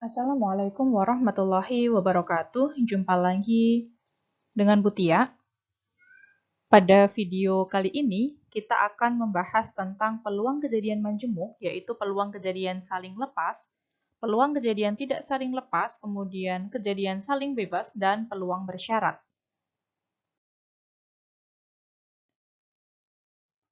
Assalamualaikum warahmatullahi wabarakatuh. Jumpa lagi dengan Butia. Pada video kali ini, kita akan membahas tentang peluang kejadian majemuk, yaitu peluang kejadian saling lepas, peluang kejadian tidak saling lepas, kemudian kejadian saling bebas, dan peluang bersyarat.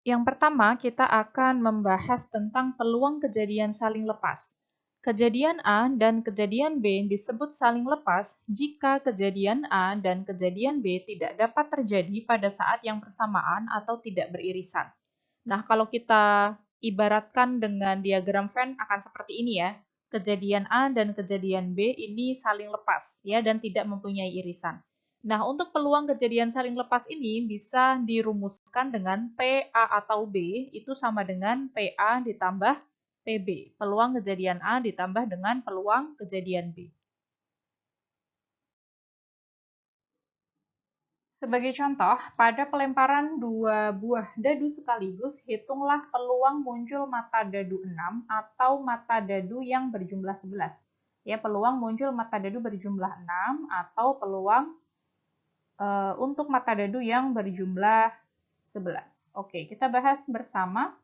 Yang pertama, kita akan membahas tentang peluang kejadian saling lepas. Kejadian A dan kejadian B disebut saling lepas jika kejadian A dan kejadian B tidak dapat terjadi pada saat yang bersamaan atau tidak beririsan. Nah, kalau kita ibaratkan dengan diagram Venn akan seperti ini ya. Kejadian A dan kejadian B ini saling lepas ya dan tidak mempunyai irisan. Nah, untuk peluang kejadian saling lepas ini bisa dirumuskan dengan PA atau B itu sama dengan PA ditambah PB. Peluang kejadian A ditambah dengan peluang kejadian B. Sebagai contoh, pada pelemparan dua buah dadu sekaligus, hitunglah peluang muncul mata dadu 6 atau mata dadu yang berjumlah 11. Ya, peluang muncul mata dadu berjumlah 6 atau peluang untuk mata dadu yang berjumlah 11. Oke, kita bahas bersama.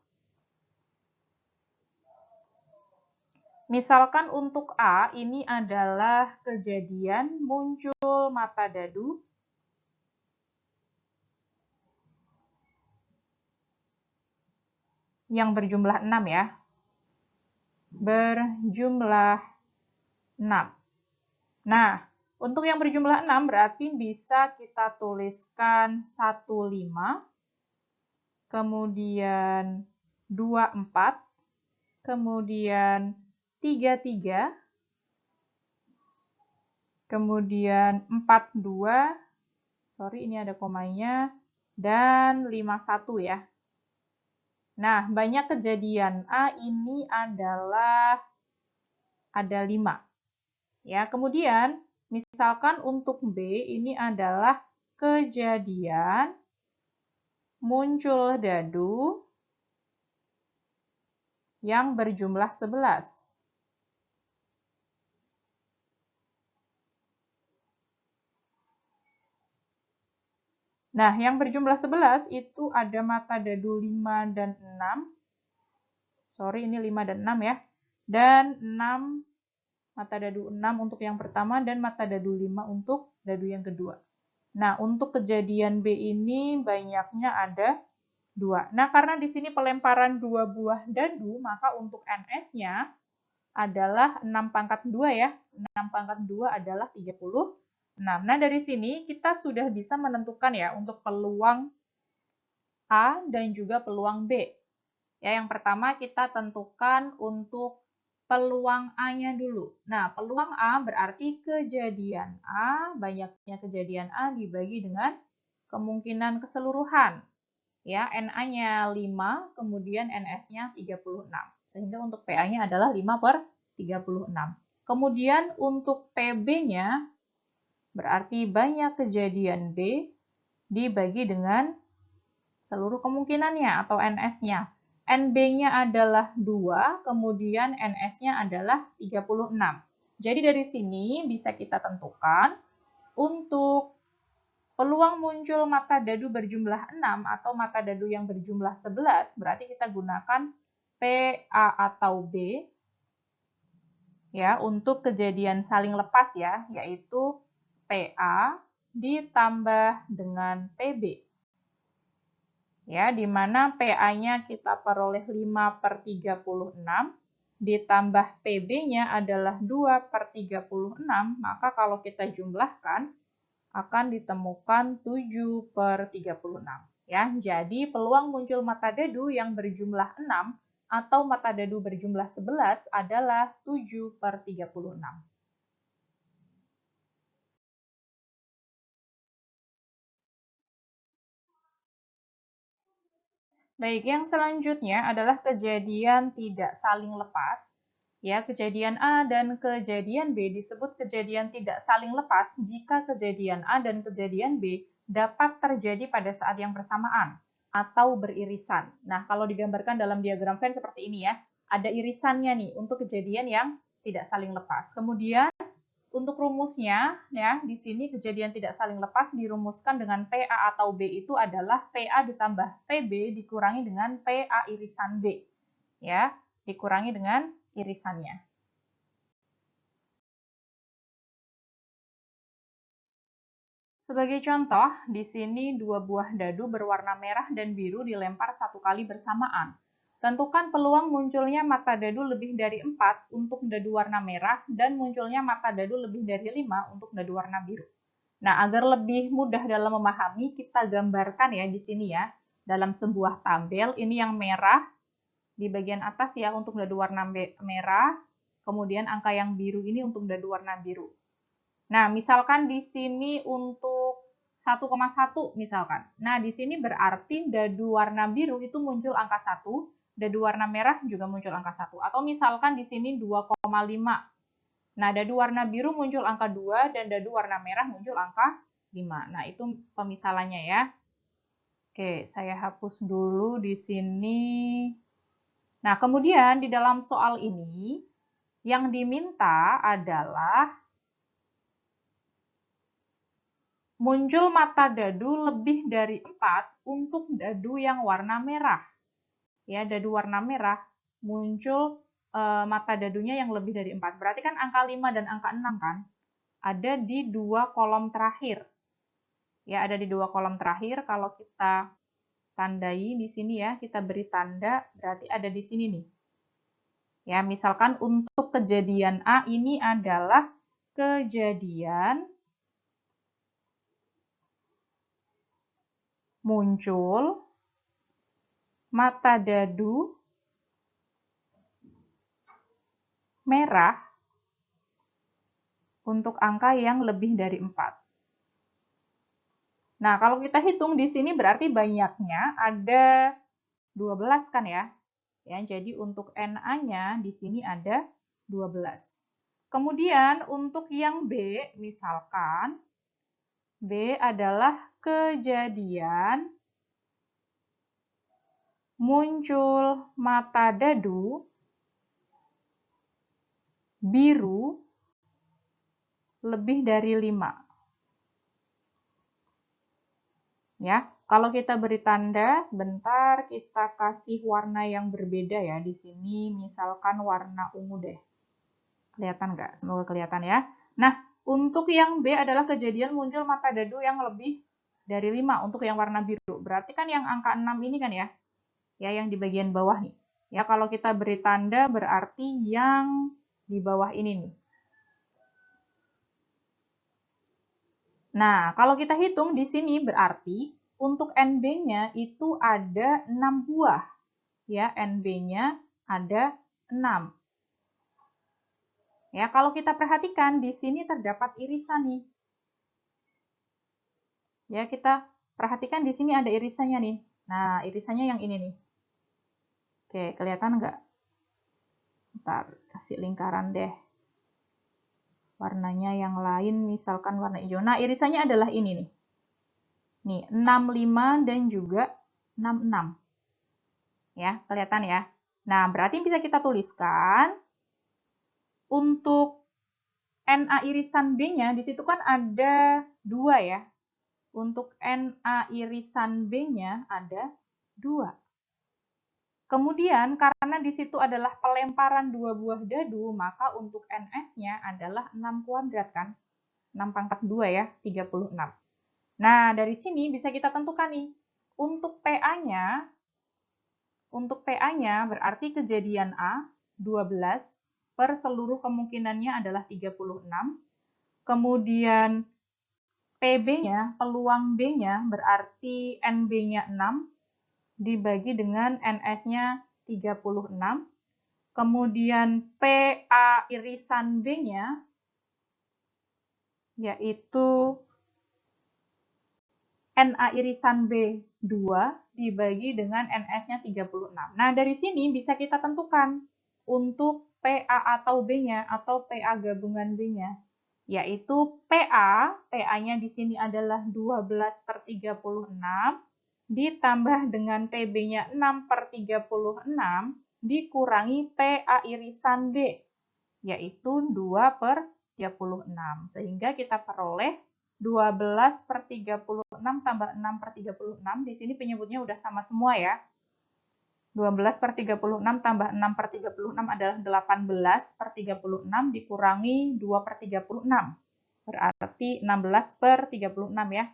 Misalkan untuk A, ini adalah kejadian muncul mata dadu yang berjumlah 6 ya. Berjumlah 6. Nah, untuk yang berjumlah 6 berarti bisa kita tuliskan 15, kemudian 24, kemudian 33, kemudian 42, sorry ini ada komanya, dan 51 ya. Nah, banyak kejadian A ini adalah ada 5. Ya, kemudian misalkan untuk B ini adalah kejadian muncul dadu yang berjumlah 11. Nah, yang berjumlah 11 itu ada mata dadu 5 dan 6. Sorry, ini 5 dan 6 ya. Dan 6 mata dadu 6 untuk yang pertama dan mata dadu 5 untuk dadu yang kedua. Nah, untuk kejadian B ini banyaknya ada 2. Nah, karena di sini pelemparan 2 buah dadu, maka untuk NS-nya adalah 6 pangkat 2 ya. 6 pangkat 2 adalah 36. Nah, dari sini kita sudah bisa menentukan ya untuk peluang A dan juga peluang B. Ya, yang pertama kita tentukan untuk peluang A-nya dulu. Nah, peluang A berarti kejadian A, banyaknya kejadian A dibagi dengan kemungkinan keseluruhan. Ya, NA-nya 5, kemudian NS-nya 36. Sehingga untuk PA-nya adalah 5/36. Kemudian untuk PB-nya berarti banyak kejadian B dibagi dengan seluruh kemungkinannya atau NS-nya. NB-nya adalah 2, kemudian NS-nya adalah 36. Jadi dari sini bisa kita tentukan untuk peluang muncul mata dadu berjumlah 6 atau mata dadu yang berjumlah 11, berarti kita gunakan PA atau B ya untuk kejadian saling lepas ya, yaitu PA ditambah dengan PB. Ya, di mana PA-nya kita peroleh 5/36 ditambah PB-nya adalah 2/36, maka kalau kita jumlahkan akan ditemukan 7/36. Ya, jadi peluang muncul mata dadu yang berjumlah 6 atau mata dadu berjumlah 11 adalah 7/36. Baik, yang selanjutnya adalah kejadian tidak saling lepas. Ya, kejadian A dan kejadian B disebut kejadian tidak saling lepas jika kejadian A dan kejadian B dapat terjadi pada saat yang bersamaan atau beririsan. Nah, kalau digambarkan dalam diagram Venn seperti ini ya, ada irisannya nih untuk kejadian yang tidak saling lepas. Kemudian untuk rumusnya, ya, di sini kejadian tidak saling lepas dirumuskan dengan PA atau B itu adalah PA ditambah PB dikurangi dengan PA irisan B. Ya, dikurangi dengan irisannya. Sebagai contoh, di sini dua buah dadu berwarna merah dan biru dilempar satu kali bersamaan. Tentukan peluang munculnya mata dadu lebih dari 4 untuk dadu warna merah dan munculnya mata dadu lebih dari 5 untuk dadu warna biru. Nah, agar lebih mudah dalam memahami, kita gambarkan ya di sini ya. Dalam sebuah tabel, ini yang merah di bagian atas ya untuk dadu warna merah, kemudian angka yang biru ini untuk dadu warna biru. Nah, misalkan di sini untuk 1,1 misalkan. Nah, di sini berarti dadu warna biru itu muncul angka 1, dadu warna merah juga muncul angka 1. Atau misalkan di sini 2,5. Nah, dadu warna biru muncul angka 2 dan dadu warna merah muncul angka 5. Nah, itu pemisalannya ya. Oke, saya hapus dulu di sini. Nah, kemudian di dalam soal ini yang diminta adalah muncul mata dadu lebih dari 4 untuk dadu yang warna merah. Ya, dadu warna merah muncul mata dadunya yang lebih dari 4. Berarti kan angka 5 dan angka 6 kan? Ada di dua kolom terakhir. Ya, ada di dua kolom terakhir. Kalau kita tandai di sini ya, kita beri tanda, berarti ada di sini nih. Ya, misalkan untuk kejadian A ini adalah kejadian muncul mata dadu merah untuk angka yang lebih dari 4. Nah, kalau kita hitung di sini berarti banyaknya ada 12 kan ya? Ya, jadi untuk NA-nya di sini ada 12. Kemudian untuk yang B, misalkan B adalah kejadian muncul mata dadu biru lebih dari 5. Ya, kalau kita beri tanda, sebentar kita kasih warna yang berbeda ya. Di sini misalkan warna ungu deh. Kelihatan nggak? Semoga kelihatan ya. Nah, untuk yang B adalah kejadian muncul mata dadu yang lebih dari 5 untuk yang warna biru. Berarti kan yang angka 6 ini kan ya? Ya, yang di bagian bawah nih. Ya, kalau kita beri tanda berarti yang di bawah ini nih. Nah, kalau kita hitung di sini berarti untuk NB-nya itu ada 6 buah. Ya, NB-nya ada 6. Ya, kalau kita perhatikan di sini terdapat irisan nih. Ya, kita perhatikan di sini ada irisannya nih. Nah, irisannya yang ini nih. Oke, kelihatan nggak? Ntar, kasih lingkaran deh. Warnanya yang lain, misalkan warna hijau. Nah, irisannya adalah ini nih. Nih, 65 dan juga 66. Ya, kelihatan ya. Nah, berarti bisa kita tuliskan untuk NA irisan B-nya, di situ kan ada 2 ya. Untuk NA irisan B-nya ada 2. Kemudian, karena di situ adalah pelemparan 2 buah dadu, maka untuk NS-nya adalah 6 kuadrat kan? 6 pangkat 2 ya, 36. Nah, dari sini bisa kita tentukan nih. Untuk PA-nya berarti kejadian A 12 per seluruh kemungkinannya adalah 36. Kemudian PB-nya, peluang B-nya berarti NB-nya 6 dibagi dengan NS-nya 36. Kemudian PA irisan B-nya yaitu NA irisan B 2 dibagi dengan NS-nya 36. Nah, dari sini bisa kita tentukan untuk PA atau B-nya atau PA gabungan B-nya, yaitu PA-nya di sini adalah 12 per 36, ditambah dengan PB-nya 6 per 36, dikurangi PA irisan B. yaitu 2/36. Sehingga kita peroleh 12/36 tambah 6/36. Di sini penyebutnya udah sama semua ya. 12/36 tambah 6/36 adalah 18/36 dikurangi 2/36. Berarti 16/36 ya.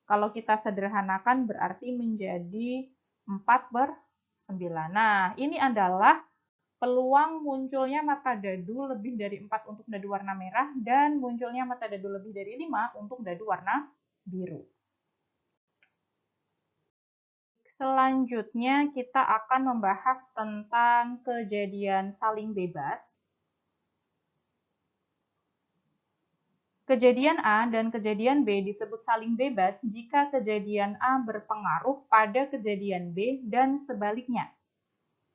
Kalau kita sederhanakan berarti menjadi 4/9. Nah, ini adalah peluang munculnya mata dadu lebih dari 4 untuk dadu warna merah dan munculnya mata dadu lebih dari 5 untuk dadu warna biru. Selanjutnya kita akan membahas tentang kejadian saling bebas. Kejadian A dan kejadian B disebut saling bebas jika kejadian A berpengaruh pada kejadian B dan sebaliknya.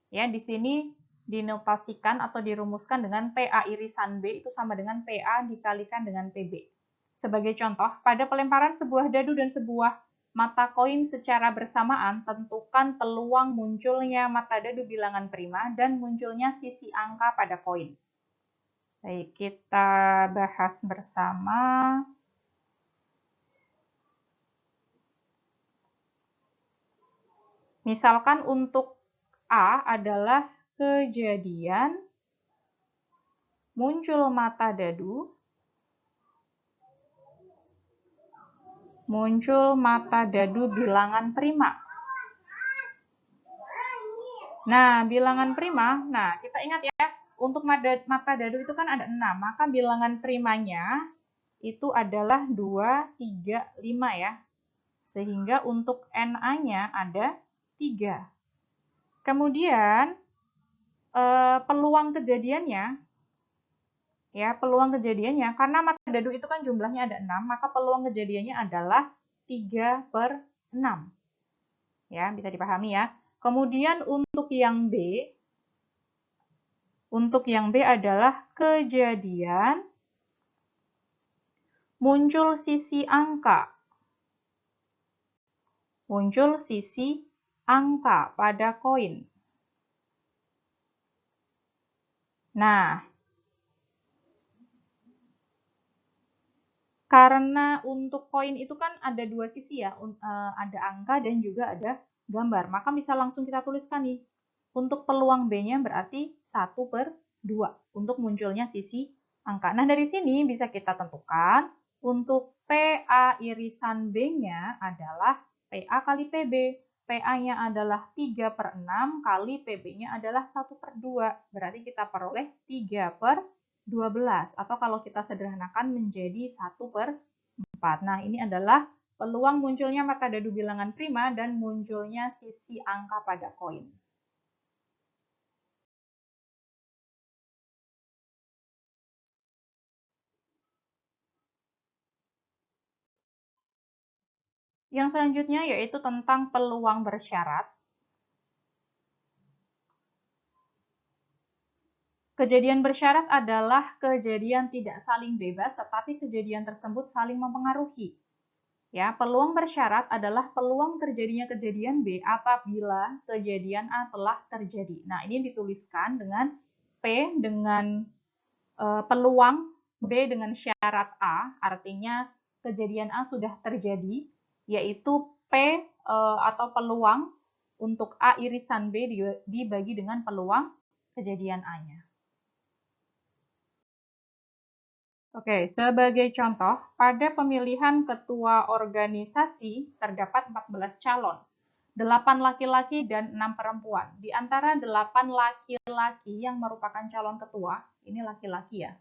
Ya, di sini dinotasikan atau dirumuskan dengan PA irisan B itu sama dengan PA dikalikan dengan PB. Sebagai contoh, pada pelemparan sebuah dadu dan sebuah mata koin secara bersamaan, tentukan peluang munculnya mata dadu bilangan prima dan munculnya sisi angka pada koin. Baik, kita bahas bersama. Misalkan untuk A adalah kejadian muncul mata dadu bilangan prima. Nah, bilangan prima, nah kita ingat ya, untuk mata dadu itu kan ada 6, maka bilangan primanya itu adalah 2, 3, 5 ya. Sehingga untuk NA-nya ada 3. Kemudian, peluang kejadiannya, karena mata dadu itu kan jumlahnya ada 6, maka peluang kejadiannya adalah 3/6. Ya, bisa dipahami ya. Kemudian untuk yang B adalah kejadian muncul sisi angka. Pada koin. Nah, karena untuk koin itu kan ada dua sisi ya, ada angka dan juga ada gambar. Maka bisa langsung kita tuliskan nih. Untuk peluang B-nya berarti 1/2 untuk munculnya sisi angka. Nah, dari sini bisa kita tentukan untuk PA irisan B-nya adalah PA kali PB. PA-nya adalah 3/6 kali PB-nya adalah 1/2. Berarti kita peroleh 3/12. Atau kalau kita sederhanakan menjadi 1/4. Nah, ini adalah peluang munculnya mata dadu bilangan prima dan munculnya sisi angka pada koin. Yang selanjutnya yaitu tentang peluang bersyarat. Kejadian bersyarat adalah kejadian tidak saling bebas, tetapi kejadian tersebut saling mempengaruhi. Ya, peluang bersyarat adalah peluang terjadinya kejadian B apabila kejadian A telah terjadi. Nah, ini dituliskan dengan P dengan peluang, B dengan syarat A, artinya kejadian A sudah terjadi, yaitu P atau peluang untuk A irisan B dibagi dengan peluang kejadian A-nya. Oke, sebagai contoh, pada pemilihan ketua organisasi terdapat 14 calon, 8 laki-laki dan 6 perempuan. Di antara 8 laki-laki yang merupakan calon ketua, ini laki-laki ya,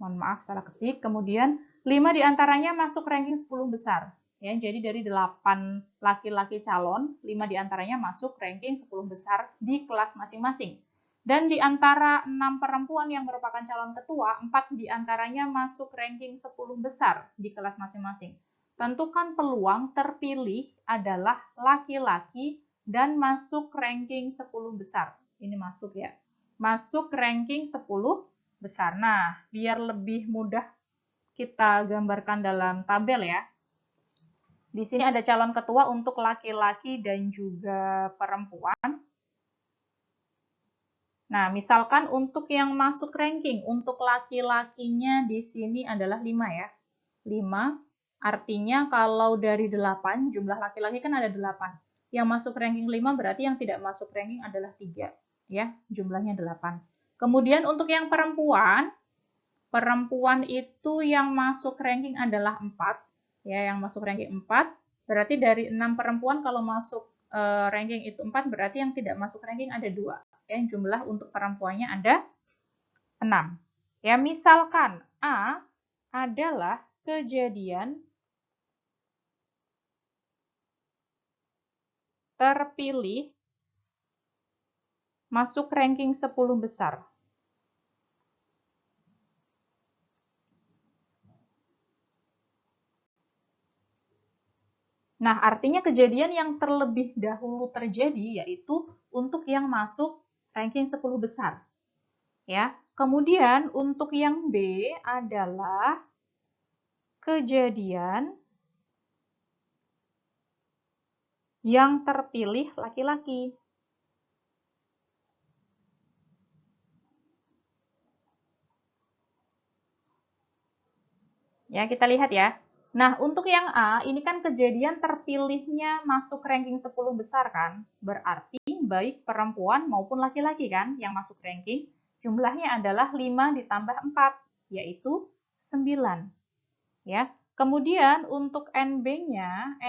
mohon maaf salah ketik, kemudian 5 diantaranya masuk ranking 10 besar. Ya, jadi dari 8 laki-laki calon, 5 diantaranya masuk ranking 10 besar di kelas masing-masing. Dan di antara 6 perempuan yang merupakan calon ketua, 4 diantaranya masuk ranking 10 besar di kelas masing-masing. Tentukan peluang terpilih adalah laki-laki dan masuk ranking 10 besar. Ini masuk ya. Masuk ranking 10 besar. Nah, biar lebih mudah kita gambarkan dalam tabel ya. Di sini ada calon ketua untuk laki-laki dan juga perempuan. Nah, misalkan untuk yang masuk ranking, untuk laki-lakinya di sini adalah 5 ya. 5, artinya kalau dari 8, jumlah laki-laki kan ada 8. Yang masuk ranking 5 berarti yang tidak masuk ranking adalah 3. Ya, jumlahnya 8. Kemudian untuk yang perempuan, perempuan itu yang masuk ranking adalah 4. Ya, yang masuk ranking 4. Berarti dari 6 perempuan kalau masuk ranking itu 4, berarti yang tidak masuk ranking ada 2. Ya, jumlah untuk perempuannya ada 6. Ya, misalkan A adalah kejadian terpilih masuk ranking 10 besar. Nah, artinya kejadian yang terlebih dahulu terjadi yaitu untuk yang masuk ranking 10 besar. Ya. Kemudian untuk yang B adalah kejadian yang terpilih laki-laki. Ya, kita lihat ya. Nah, untuk yang A, ini kan kejadian terpilihnya masuk ranking 10 besar kan? Berarti baik perempuan maupun laki-laki kan yang masuk ranking, jumlahnya adalah 5 ditambah 4, yaitu 9. Ya. Kemudian untuk NB-nya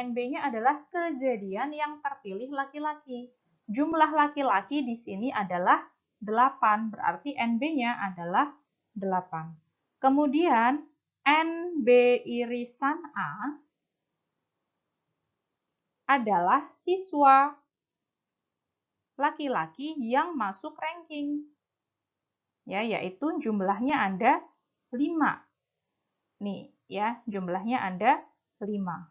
adalah kejadian yang terpilih laki-laki. Jumlah laki-laki di sini adalah 8, berarti NB-nya adalah 8. Kemudian NB irisan A adalah siswa laki-laki yang masuk ranking. Ya, yaitu jumlahnya ada 5. Nih, ya, jumlahnya ada 5.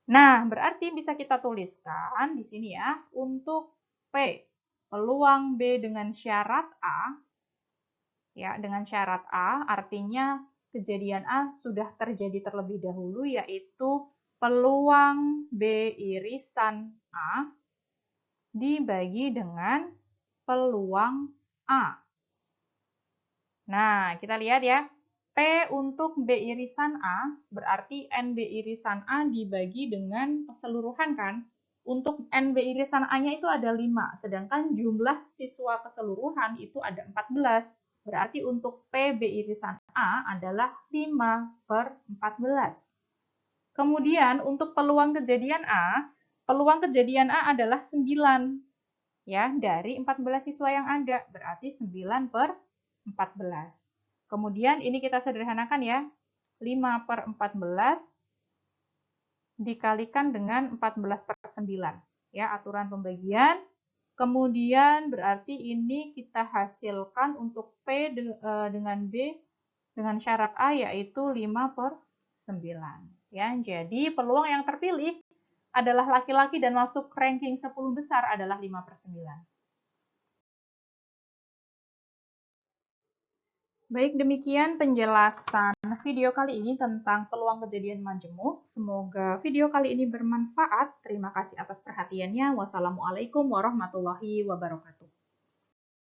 Nah, berarti bisa kita tuliskan di sini ya, untuk P, peluang B dengan syarat A, ya, dengan syarat A artinya kejadian A sudah terjadi terlebih dahulu, yaitu peluang B irisan A dibagi dengan peluang A. Nah, kita lihat ya. P untuk B irisan A berarti NB irisan A dibagi dengan keseluruhan kan. Untuk NB irisan A-nya itu ada 5, sedangkan jumlah siswa keseluruhan itu ada 14. Berarti untuk PB irisan A adalah 5 per 14. Kemudian untuk peluang kejadian A adalah 9. Ya, dari 14 siswa yang ada, berarti 9 per 14. Kemudian ini kita sederhanakan ya, 5 per 14 dikalikan dengan 14 per 9. Ya, aturan pembagian. Kemudian berarti ini kita hasilkan untuk P dengan B dengan syarat A yaitu 5 per 9. Ya, jadi peluang yang terpilih adalah laki-laki dan masuk ranking 10 besar adalah 5 per 9. Baik, demikian penjelasan video kali ini tentang peluang kejadian majemuk. Semoga video kali ini bermanfaat. Terima kasih atas perhatiannya. Wassalamualaikum warahmatullahi wabarakatuh.